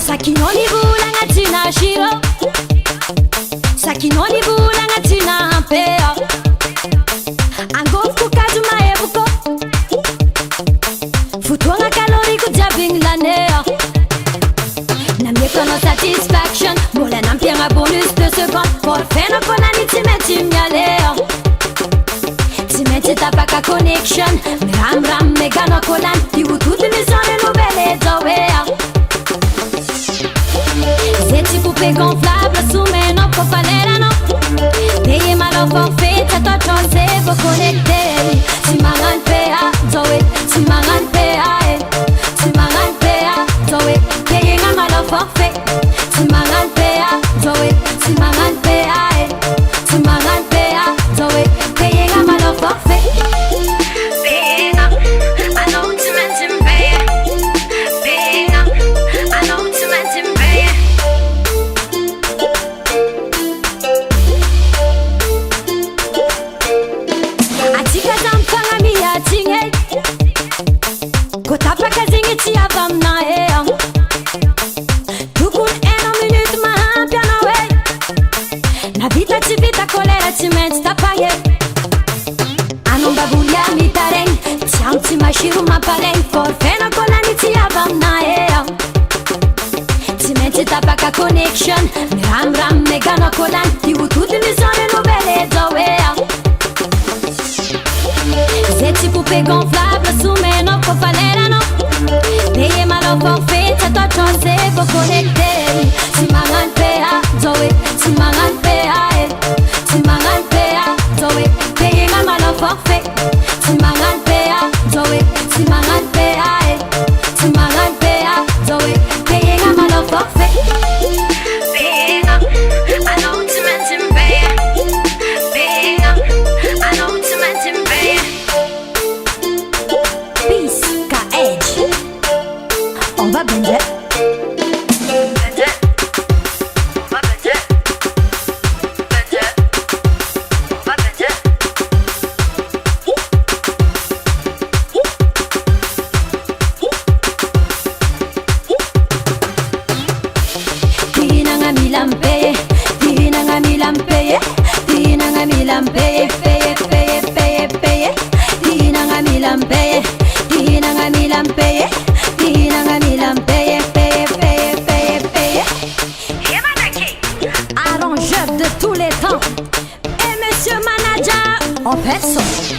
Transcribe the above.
Sakinoni bulanga tina shiro, sakinoni bulanga tina ampeo. Angofu kazuma ebuko, futuanga kalori kujabing laneo. Namiekono satisfaction, mola nampianga bonus de seconde. Por feno konani timeti mnyaleo. Timeti tapaka connection, ram ram megano kolan. Diututi misone nubele zawea. Zeti poupée gonflable sous mes noms pour falera non. Payer mal au forfait, c'est toi chance pour connecter. Si mangan paya, zoé, si mangan paya, si mangan paya, zoé. Payer mal au forfait, si mangan paya, zoé, si mangan paya, si mangan paya, zoé. Payer mal au forfait. I know what you meant to pay. I know what you meant to pay. Kotapa kazingi tia vamna ea. Tukun eno minute mahampiano we. Na vita ci vita kolera ci menti tapaye. Anon babulia mi tareng, tiam ti mashiru ma pareng. Forfena kolani tia vamna ea. Ti menti tapaka connection, ram ram megano kolan. Ti ututi misone nubele zawea. Zeti poupée gonflable sous mes noms pour falera non. Payer mal au forfait, c'est toi chance pour connecter. Si mangan paya, zoé, si mangan paya, si mangan paya, zoé. Payer mal au forfait, si mangan paya, zoé, si mangan paya, si mangan paya, zoé. Payer mal au forfait. I know what you meant to pay. I know what you meant to pay. On va bender. Dinanga milampe, dinanga milampe, dinanga milampe, paye, paye, paye, paye. Dinanga milampe, dinanga milampe. Arrangeur de tous les temps et monsieur manager en personne.